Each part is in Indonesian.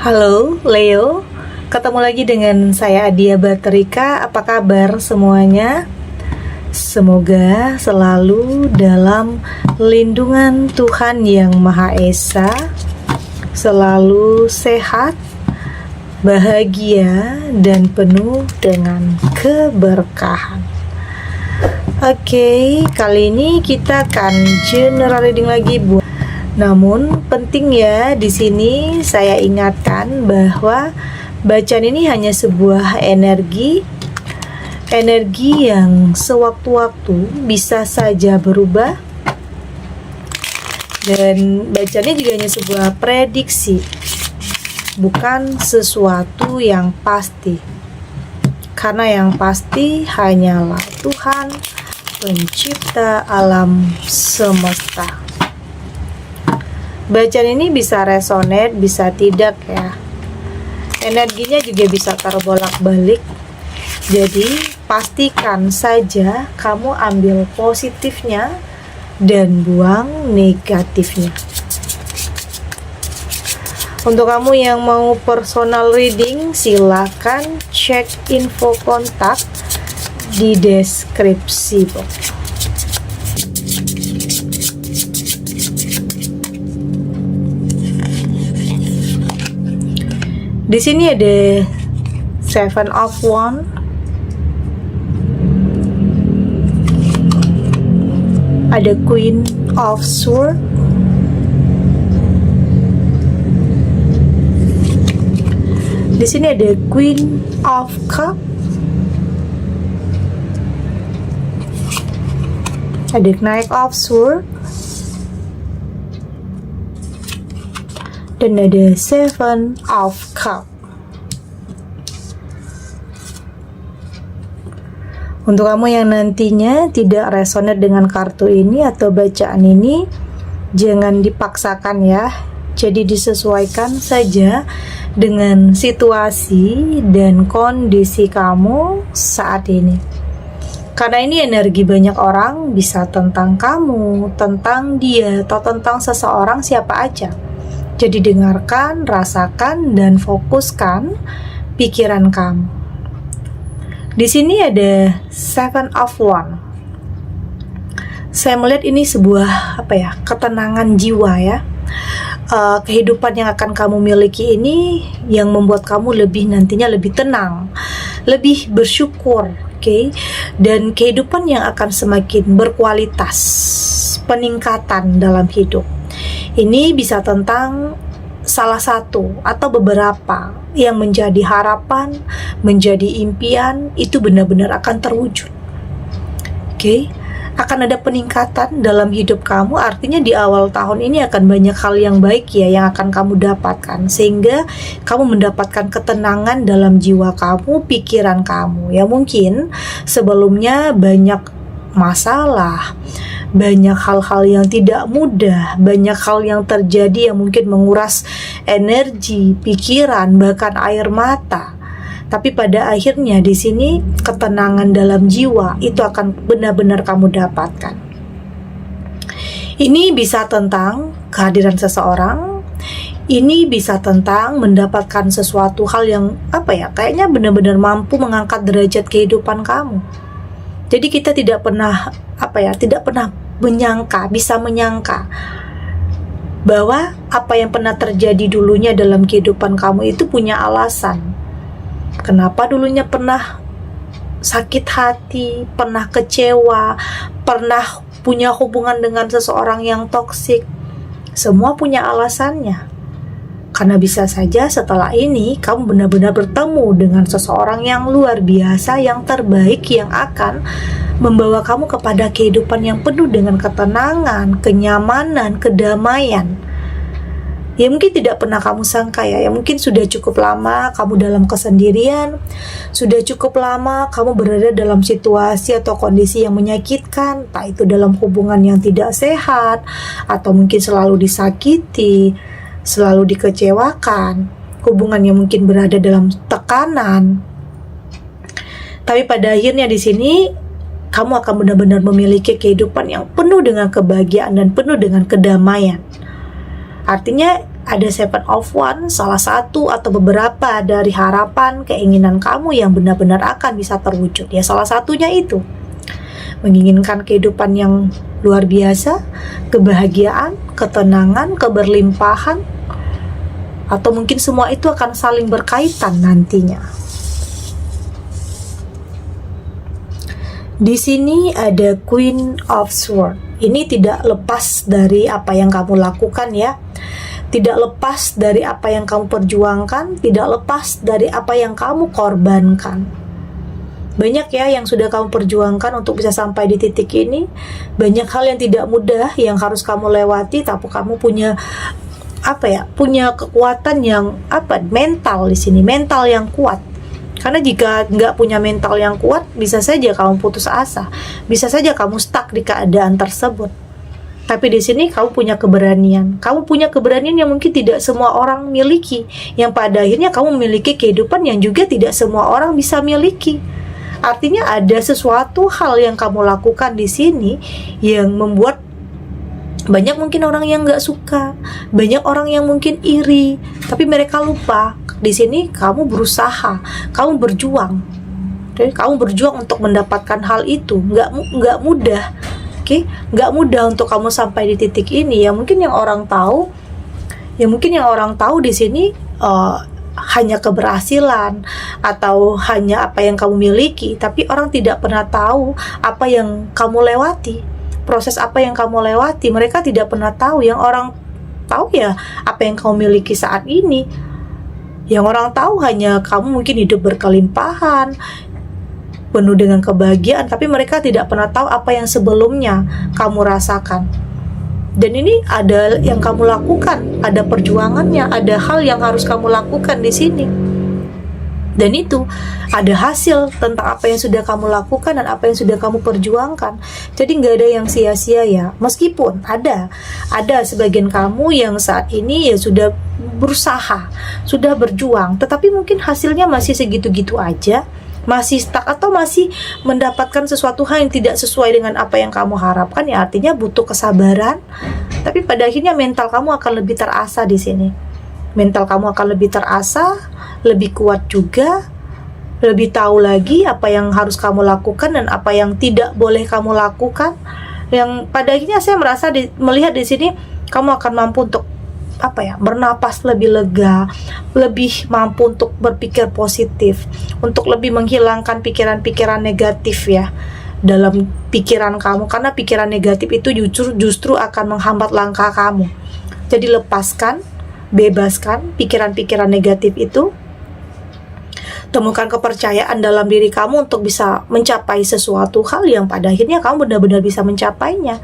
Halo Leo, ketemu lagi dengan saya Adia Baterika. Apa kabar semuanya? Semoga selalu dalam lindungan Tuhan Yang Maha Esa, selalu sehat, bahagia, dan penuh dengan keberkahan. Oke, kali ini kita akan general reading lagi, Bu. Namun penting ya, di sini saya ingatkan bahwa bacaan ini hanya sebuah energi yang sewaktu-waktu bisa saja berubah, dan bacaannya juga hanya sebuah prediksi, bukan sesuatu yang pasti, karena yang pasti hanyalah Tuhan pencipta alam semesta. Bacaan ini bisa resonate, bisa tidak ya. Energinya juga bisa terbolak-balik. Jadi pastikan saja kamu ambil positifnya dan buang negatifnya. Untuk kamu yang mau personal reading, silakan cek info kontak di deskripsi box. Di sini ada Seven of Wands, ada Queen of Swords, di sini ada Queen of Cups, ada Knight of Swords, dan ada Seven of Cups. Untuk kamu yang nantinya tidak resonate dengan kartu ini atau bacaan ini, jangan dipaksakan ya. Jadi disesuaikan saja dengan situasi dan kondisi kamu saat ini. Karena ini energi banyak orang, bisa tentang kamu, tentang dia, atau tentang seseorang siapa aja. Jadi dengarkan, rasakan, dan fokuskan pikiran kamu. Di sini ada Seven of Wands. Saya melihat ini sebuah ketenangan jiwa ya. Kehidupan yang akan kamu miliki ini yang membuat kamu nantinya lebih tenang, lebih bersyukur, oke? Dan kehidupan yang akan semakin berkualitas, peningkatan dalam hidup. Ini bisa tentang salah satu atau beberapa yang menjadi harapan, menjadi impian, itu benar-benar akan terwujud. Oke? Akan ada peningkatan dalam hidup kamu, artinya di awal tahun ini akan banyak hal yang baik ya yang akan kamu dapatkan, sehingga kamu mendapatkan ketenangan dalam jiwa kamu, pikiran kamu. Ya mungkin sebelumnya banyak masalah, banyak hal-hal yang tidak mudah, banyak hal yang terjadi yang mungkin menguras energi, pikiran, bahkan air mata. Tapi pada akhirnya di sini ketenangan dalam jiwa itu akan benar-benar kamu dapatkan. Ini bisa tentang kehadiran seseorang, ini bisa tentang mendapatkan sesuatu hal yang kayaknya benar-benar mampu mengangkat derajat kehidupan kamu. Jadi kita tidak pernah bisa menyangka bahwa apa yang pernah terjadi dulunya dalam kehidupan kamu itu punya alasan. Kenapa dulunya pernah sakit hati, pernah kecewa, pernah punya hubungan dengan seseorang yang toksik. Semua punya alasannya. Karena bisa saja setelah ini kamu benar-benar bertemu dengan seseorang yang luar biasa, yang terbaik, yang akan membawa kamu kepada kehidupan yang penuh dengan ketenangan, kenyamanan, kedamaian. Ya mungkin tidak pernah kamu sangka ya mungkin sudah cukup lama kamu dalam kesendirian, sudah cukup lama kamu berada dalam situasi atau kondisi yang menyakitkan, entah itu dalam hubungan yang tidak sehat, atau mungkin selalu disakiti, selalu dikecewakan, hubungan yang mungkin berada dalam tekanan. Tapi pada akhirnya di sini kamu akan benar-benar memiliki kehidupan yang penuh dengan kebahagiaan dan penuh dengan kedamaian. Artinya ada Seven of Wands, salah satu atau beberapa dari harapan, keinginan kamu yang benar-benar akan bisa terwujud. Ya, salah satunya itu menginginkan kehidupan yang luar biasa, kebahagiaan, ketenangan, keberlimpahan, atau mungkin semua itu akan saling berkaitan nantinya. Di sini ada Queen of Swords. Ini tidak lepas dari apa yang kamu lakukan ya. Tidak lepas dari apa yang kamu perjuangkan, tidak lepas dari apa yang kamu korbankan. Banyak ya yang sudah kamu perjuangkan untuk bisa sampai di titik ini. Banyak hal yang tidak mudah yang harus kamu lewati, tapi kamu punya punya kekuatan yang mental di sini, mental yang kuat. Karena jika nggak punya mental yang kuat, bisa saja kamu putus asa, bisa saja kamu stuck di keadaan tersebut. Tapi di sini kamu punya keberanian. Kamu punya keberanian yang mungkin tidak semua orang miliki. Yang pada akhirnya kamu memiliki kehidupan yang juga tidak semua orang bisa miliki. Artinya ada sesuatu hal yang kamu lakukan di sini yang membuat banyak mungkin orang yang nggak suka, banyak orang yang mungkin iri, tapi mereka lupa. Di sini kamu berusaha, kamu berjuang, kamu berjuang untuk mendapatkan hal itu. Nggak mudah, nggak mudah untuk kamu sampai di titik ini. Ya mungkin yang orang tahu di sini hanya keberhasilan atau hanya apa yang kamu miliki, tapi orang tidak pernah tahu apa yang kamu lewati, proses apa yang kamu lewati. Mereka tidak pernah tahu. Yang orang tahu ya apa yang kamu miliki saat ini. Yang orang tahu hanya kamu mungkin hidup berkelimpahan, penuh dengan kebahagiaan, tapi mereka tidak pernah tahu apa yang sebelumnya kamu rasakan. Dan ini ada yang kamu lakukan, ada perjuangannya, ada hal yang harus kamu lakukan di sini. Dan itu ada hasil tentang apa yang sudah kamu lakukan dan apa yang sudah kamu perjuangkan. Jadi nggak ada yang sia-sia ya. Meskipun ada sebagian kamu yang saat ini ya sudah berusaha, sudah berjuang, tetapi mungkin hasilnya masih segitu-gitu aja, masih stuck atau masih mendapatkan sesuatu hal yang tidak sesuai dengan apa yang kamu harapkan. Ya artinya butuh kesabaran. Tapi pada akhirnya mental kamu akan lebih terasa di sini. Mental kamu akan lebih terasa, lebih kuat juga, lebih tahu lagi apa yang harus kamu lakukan dan apa yang tidak boleh kamu lakukan. Yang pada akhirnya saya melihat di sini kamu akan mampu untuk bernapas lebih lega, lebih mampu untuk berpikir positif, untuk lebih menghilangkan pikiran-pikiran negatif ya dalam pikiran kamu, karena pikiran negatif itu justru akan menghambat langkah kamu. Jadi bebaskan pikiran-pikiran negatif itu. Temukan kepercayaan dalam diri kamu untuk bisa mencapai sesuatu hal yang pada akhirnya kamu benar-benar bisa mencapainya.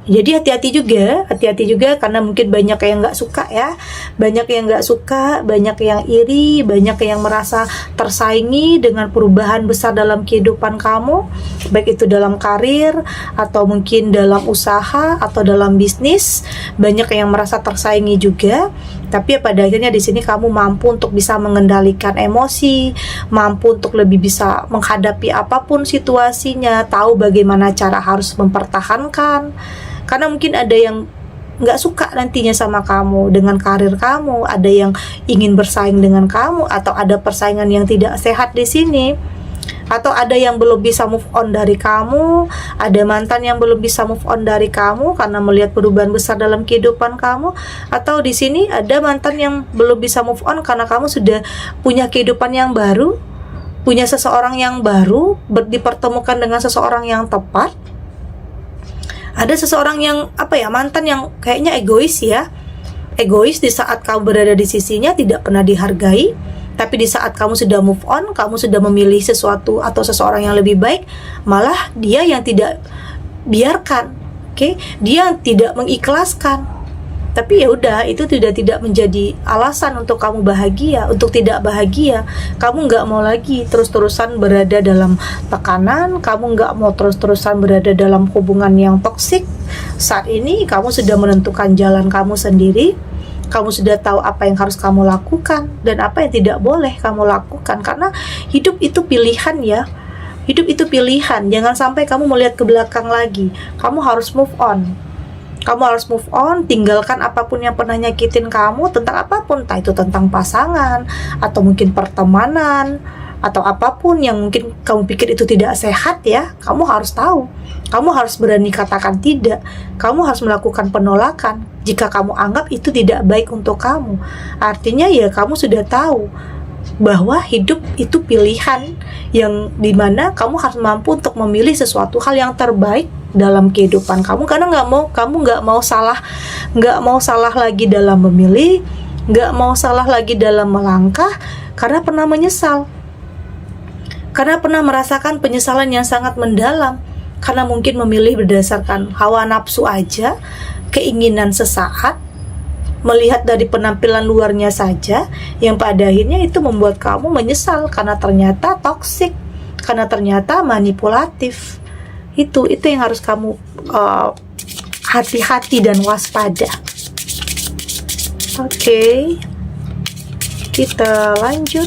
Jadi hati-hati juga karena mungkin banyak yang nggak suka ya, banyak yang nggak suka, banyak yang iri, banyak yang merasa tersaingi dengan perubahan besar dalam kehidupan kamu, baik itu dalam karir atau mungkin dalam usaha atau dalam bisnis. Banyak yang merasa tersaingi juga, tapi pada akhirnya di sini kamu mampu untuk bisa mengendalikan emosi, mampu untuk lebih bisa menghadapi apapun situasinya, tahu bagaimana cara harus mempertahankan. Karena mungkin ada yang nggak suka nantinya sama kamu, dengan karir kamu, ada yang ingin bersaing dengan kamu, atau ada persaingan yang tidak sehat di sini, atau ada yang belum bisa move on dari kamu, ada mantan yang belum bisa move on dari kamu karena melihat perubahan besar dalam kehidupan kamu, atau di sini ada mantan yang belum bisa move on karena kamu sudah punya kehidupan yang baru, punya seseorang yang baru, dipertemukan dengan seseorang yang tepat. Ada seseorang yang mantan yang kayaknya egois di saat kamu berada di sisinya tidak pernah dihargai, tapi di saat kamu sudah move on, kamu sudah memilih sesuatu atau seseorang yang lebih baik, malah dia yang tidak biarkan, dia yang tidak mengikhlaskan. Tapi ya udah, itu tidak menjadi alasan untuk kamu bahagia, untuk tidak bahagia. Kamu nggak mau lagi terus-terusan berada dalam tekanan, kamu nggak mau terus-terusan berada dalam hubungan yang toksik. Saat ini kamu sudah menentukan jalan kamu sendiri, kamu sudah tahu apa yang harus kamu lakukan dan apa yang tidak boleh kamu lakukan. Karena hidup itu pilihan ya. Hidup itu pilihan, jangan sampai kamu melihat ke belakang lagi. Kamu harus move on. Kamu harus move on, tinggalkan apapun yang pernah nyakitin kamu, tentang apapun, entah itu tentang pasangan, atau mungkin pertemanan, atau apapun yang mungkin kamu pikir itu tidak sehat ya. Kamu harus tahu, kamu harus berani katakan tidak, kamu harus melakukan penolakan jika kamu anggap itu tidak baik untuk kamu. Artinya ya kamu sudah tahu bahwa hidup itu pilihan yang dimana kamu harus mampu untuk memilih sesuatu hal yang terbaik dalam kehidupan kamu, karena kamu nggak mau salah lagi dalam memilih, nggak mau salah lagi dalam melangkah, karena pernah menyesal, karena pernah merasakan penyesalan yang sangat mendalam, karena mungkin memilih berdasarkan hawa nafsu aja, keinginan sesaat, melihat dari penampilan luarnya saja, yang pada akhirnya itu membuat kamu menyesal karena ternyata toksik, karena ternyata manipulatif. Itu yang harus kamu hati-hati dan waspada. Oke, kita lanjut.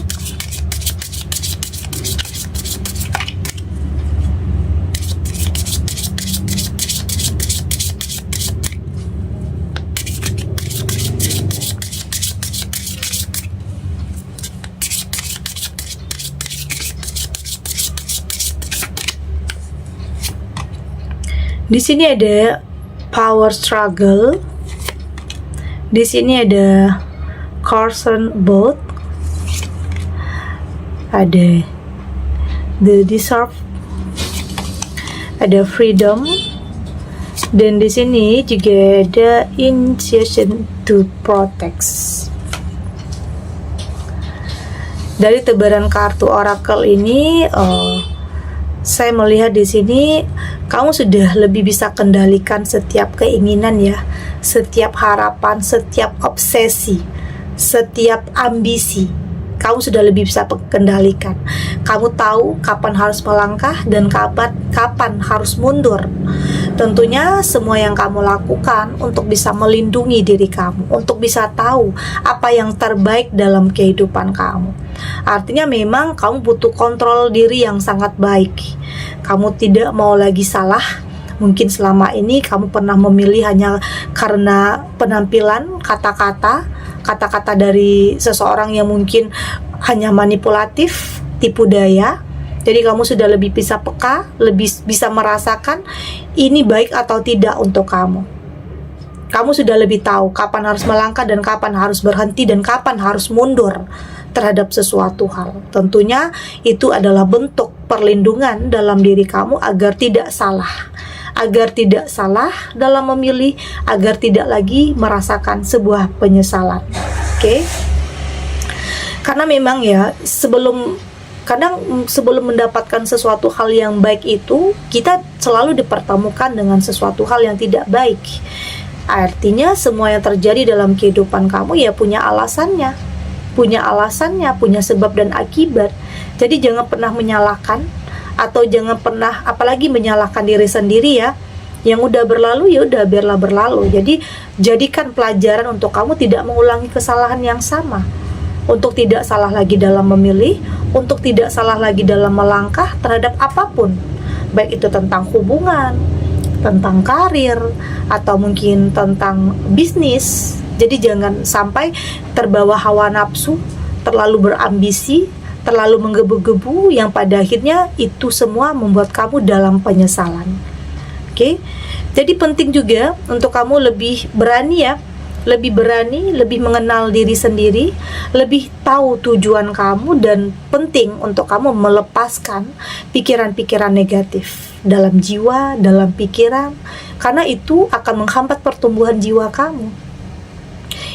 Di sini ada power struggle. Di sini ada Carson boat. Ada the deserve. Ada freedom. Dan di sini juga ada initiation to protect. Dari tebaran kartu oracle ini, saya melihat di sini kamu sudah lebih bisa kendalikan setiap keinginan ya, setiap harapan, setiap obsesi, setiap ambisi. Kamu sudah lebih bisa kendalikan. Kamu tahu kapan harus melangkah dan kapan harus mundur. Tentunya semua yang kamu lakukan untuk bisa melindungi diri kamu, untuk bisa tahu apa yang terbaik dalam kehidupan kamu. Artinya memang kamu butuh kontrol diri yang sangat baik. Kamu tidak mau lagi salah. Mungkin selama ini kamu pernah memilih hanya karena penampilan, kata-kata dari seseorang yang mungkin hanya manipulatif, tipu daya. Jadi kamu sudah lebih bisa peka, lebih bisa merasakan ini baik atau tidak untuk kamu. Kamu sudah lebih tahu kapan harus melangkah dan kapan harus berhenti dan kapan harus mundur terhadap sesuatu hal. Tentunya itu adalah bentuk perlindungan dalam diri kamu agar tidak salah. Agar tidak salah dalam memilih, agar tidak lagi merasakan sebuah penyesalan. Oke? Karena memang ya, sebelum mendapatkan sesuatu hal yang baik itu, kita selalu dipertemukan dengan sesuatu hal yang tidak baik. Artinya semua yang terjadi dalam kehidupan kamu ya punya alasannya, punya sebab dan akibat. Jadi jangan pernah menyalahkan, atau jangan pernah apalagi menyalahkan diri sendiri ya. Yang udah berlalu ya udah, biarlah berlalu. Jadi jadikan pelajaran untuk kamu tidak mengulangi kesalahan yang sama, untuk tidak salah lagi dalam memilih, untuk tidak salah lagi dalam melangkah terhadap apapun, baik itu tentang hubungan, tentang karir, atau mungkin tentang bisnis. Jadi jangan sampai terbawa hawa nafsu, terlalu berambisi, terlalu menggebu-gebu, yang pada akhirnya itu semua membuat kamu dalam penyesalan. Oke? Jadi penting juga untuk kamu lebih berani ya, lebih mengenal diri sendiri, lebih tahu tujuan kamu, dan penting untuk kamu melepaskan pikiran-pikiran negatif dalam jiwa, dalam pikiran, karena itu akan menghambat pertumbuhan jiwa kamu.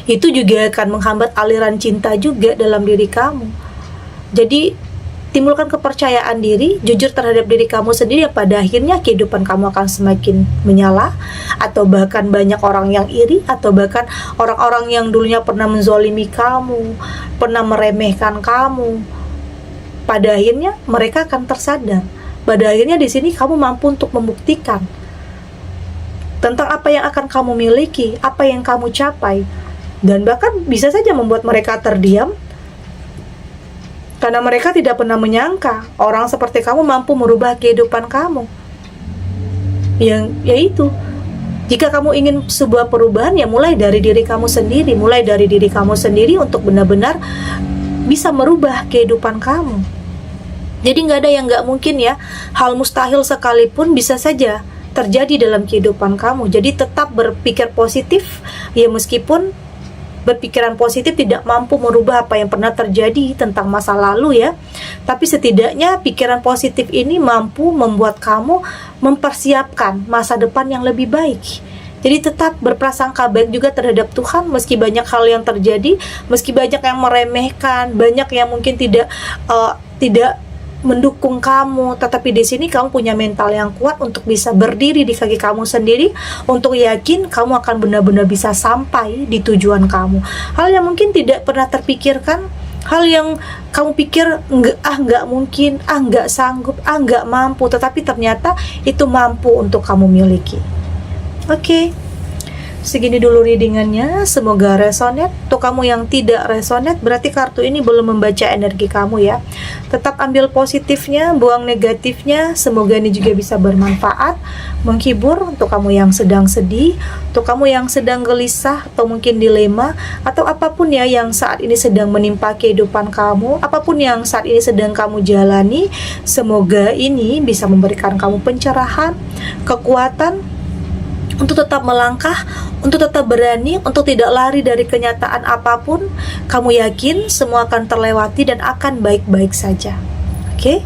Itu juga akan menghambat aliran cinta juga dalam diri kamu. Jadi timbulkan kepercayaan diri, jujur terhadap diri kamu sendiri, yang pada akhirnya kehidupan kamu akan semakin menyala, atau bahkan banyak orang yang iri, atau bahkan orang-orang yang dulunya pernah menzolimi kamu, pernah meremehkan kamu, pada akhirnya mereka akan tersadar. Pada akhirnya di sini kamu mampu untuk membuktikan tentang apa yang akan kamu miliki, apa yang kamu capai, dan bahkan bisa saja membuat mereka terdiam, karena mereka tidak pernah menyangka orang seperti kamu mampu merubah kehidupan kamu. Yaitu, Jika kamu ingin sebuah perubahan, ya mulai dari diri kamu sendiri. Mulai dari diri kamu sendiri untuk benar-benar bisa merubah kehidupan kamu. Jadi nggak ada yang nggak mungkin ya. Hal mustahil sekalipun bisa saja terjadi dalam kehidupan kamu. Jadi tetap berpikir positif, ya meskipun berpikiran positif tidak mampu merubah apa yang pernah terjadi tentang masa lalu ya, tapi setidaknya pikiran positif ini mampu membuat kamu mempersiapkan masa depan yang lebih baik. Jadi tetap berprasangka baik juga terhadap Tuhan, meski banyak hal yang terjadi, meski banyak yang meremehkan, banyak yang mungkin tidak mendukung kamu, tetapi di sini kamu punya mental yang kuat untuk bisa berdiri di kaki kamu sendiri, untuk yakin kamu akan benar-benar bisa sampai di tujuan kamu. Hal yang mungkin tidak pernah terpikirkan, hal yang kamu pikir nggak mungkin, nggak sanggup, nggak mampu, tetapi ternyata itu mampu untuk kamu miliki. Oke. Segini dulu readingannya, semoga resonate. Untuk kamu yang tidak resonate, berarti kartu ini belum membaca energi kamu ya. Tetap ambil positifnya, buang negatifnya. Semoga ini juga bisa bermanfaat, menghibur untuk kamu yang sedang sedih, untuk kamu yang sedang gelisah atau mungkin dilema, atau apapun ya yang saat ini sedang menimpa kehidupan kamu, apapun yang saat ini sedang kamu jalani. Semoga ini bisa memberikan kamu pencerahan, kekuatan untuk tetap melangkah, untuk tetap berani, untuk tidak lari dari kenyataan apapun. Kamu yakin semua akan terlewati dan akan baik-baik saja. Oke?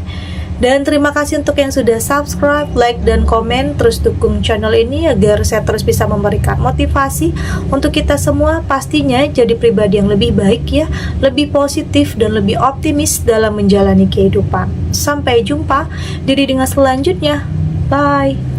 Dan terima kasih untuk yang sudah subscribe, like, dan komen. Terus dukung channel ini agar saya terus bisa memberikan motivasi untuk kita semua pastinya jadi pribadi yang lebih baik ya, lebih positif dan lebih optimis dalam menjalani kehidupan. Sampai jumpa di readingan selanjutnya. Bye!